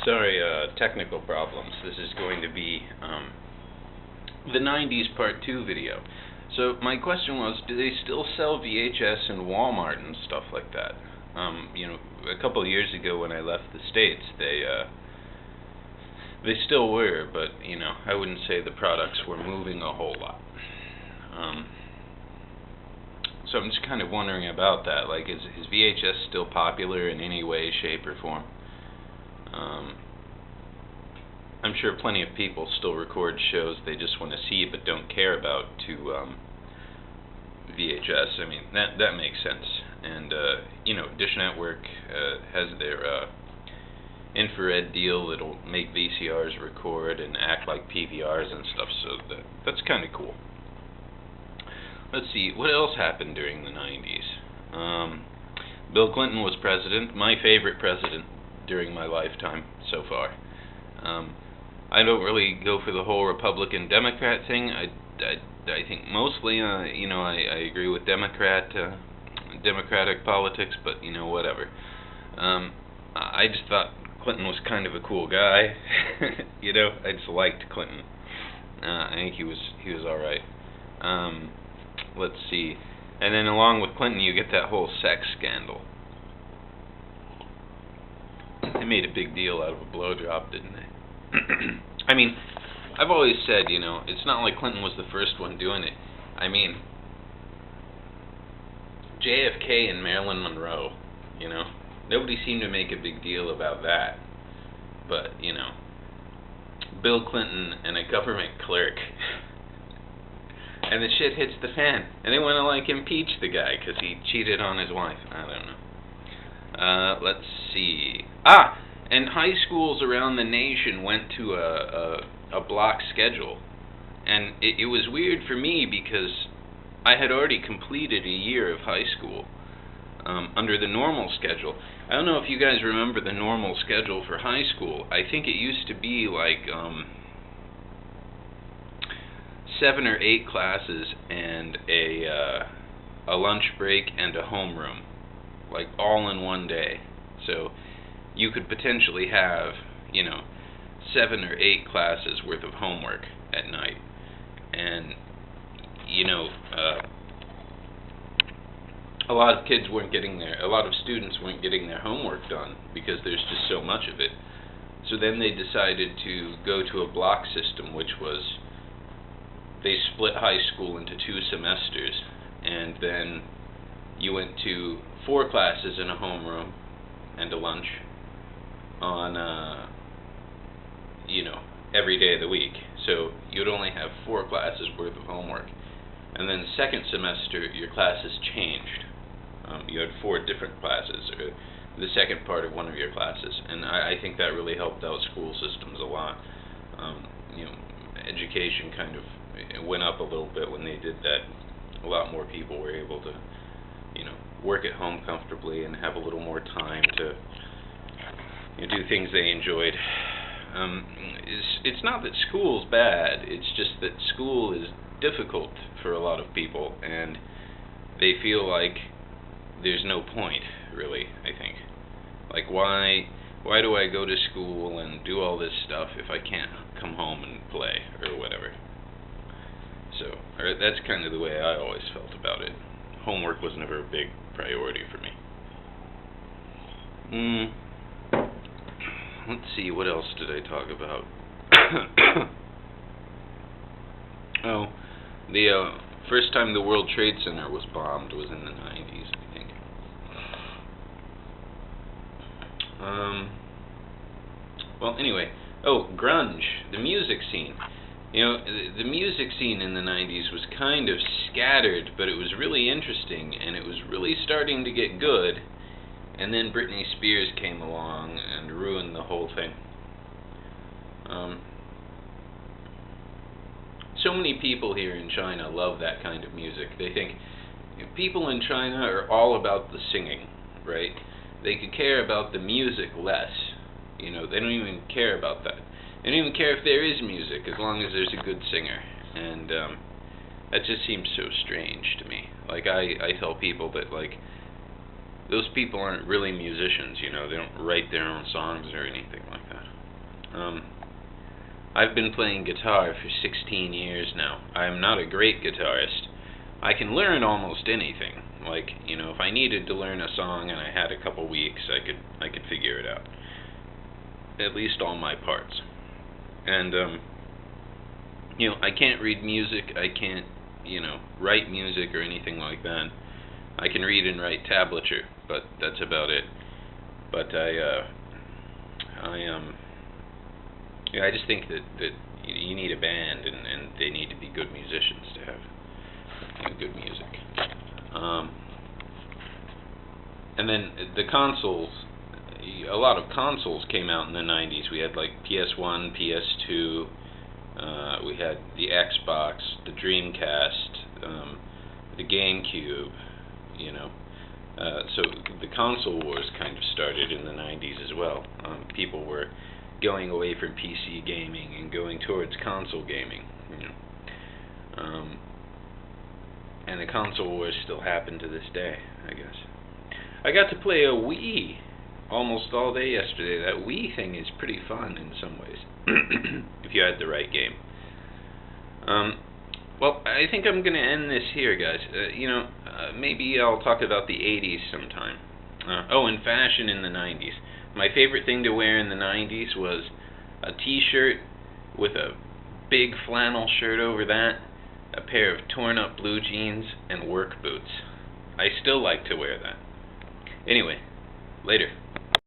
Sorry, technical problems. This is going to be the 90s Part 2 video. So my question was, do they still sell VHS in Walmart and stuff like that? A couple of years ago when I left the States, they still were, but I wouldn't say the products were moving a whole lot. So I'm just kind of wondering about that. Like, is VHS still popular in any way, shape, or form? I'm sure plenty of people still record shows they just want to see but don't care about to VHS. I mean, that makes sense. And Dish Network has their infrared deal that'll make VCRs record and act like PVRs and stuff, so that's kind of cool. Let's see, what else happened during the 90s? Bill Clinton was president, my favorite president during my lifetime so far. I don't really go for the whole Republican-Democrat thing. I think mostly, I agree with Democratic politics, but whatever. I just thought Clinton was kind of a cool guy. I just liked Clinton. I think he was all right. Let's see. And then along with Clinton, you get that whole sex scandal. They made a big deal out of a blowjob, didn't they? I mean, I've always said, it's not like Clinton was the first one doing it. I mean, JFK and Marilyn Monroe, nobody seemed to make a big deal about that. But, Bill Clinton and a government clerk. And the shit hits the fan. And they want to, impeach the guy because he cheated on his wife. I don't know. Let's see. And high schools around the nation went to a block schedule. And it was weird for me because I had already completed a year of high school under the normal schedule. I don't know if you guys remember the normal schedule for high school. I think it used to be 7 or 8 classes and a lunch break and a homeroom, all in one day. So you could potentially have, 7 or 8 classes worth of homework at night. And, a lot of kids weren't getting a lot of students weren't getting their homework done because there's just so much of it. So then they decided to go to a block system, which was, they split high school into 2 semesters, and then you went to 4 classes in a homeroom and a lunch on, every day of the week. So you'd only have 4 classes worth of homework. And then second semester, your classes changed. You had 4 different classes, or the second part of one of your classes. And I think that really helped out school systems a lot. Education kind of went up a little bit when they did that. A lot more people were able to, work at home comfortably and have a little more time to do things they enjoyed. It's not that school's bad, it's just that school is difficult for a lot of people, and they feel like there's no point, really, I think. Why do I go to school and do all this stuff if I can't come home and play, or whatever? So, that's kind of the way I always felt about it. Homework was never a big priority for me. Let's see, what else did I talk about? Oh, the first time the World Trade Center was bombed was in the 90s, I think. Well, anyway. Oh, grunge, the music scene. The music scene in the 90s was kind of scattered, but it was really interesting, and it was really starting to get good. And then Britney Spears came along and ruined the whole thing. So many people here in China love that kind of music. They think people in China are all about the singing, right? They could care about the music less. They don't even care about that. They don't even care if there is music, as long as there's a good singer. And that just seems so strange to me. I tell people that, those people aren't really musicians, they don't write their own songs or anything like that. I've been playing guitar for 16 years now. I'm not a great guitarist. I can learn almost anything. Like, you know, if I needed to learn a song and I had a couple weeks, I could figure it out. At least all my parts. And you know, I can't read music. I can't, you know, write music or anything like that. I can read and write tablature, but that's about it. But yeah, I just think that you need a band, and they need to be good musicians to have, you know, good music. And then the consoles, a lot of consoles came out in the 90s. We had like PS1, PS2, we had the Xbox, the Dreamcast, the GameCube, you know. So the console wars kind of started in the 90s as well. People were going away from PC gaming and going towards console gaming, you know. And the console wars still happen to this day, I guess. I got to play a Wii almost all day yesterday. That Wii thing is pretty fun in some ways, if you had the right game. Well, I think I'm going to end this here, guys. You know, maybe I'll talk about the 80s sometime. Oh, and fashion in the 90s. My favorite thing to wear in the 90s was a t-shirt with a big flannel shirt over that, a pair of torn-up blue jeans, and work boots. I still like to wear that. Anyway, later.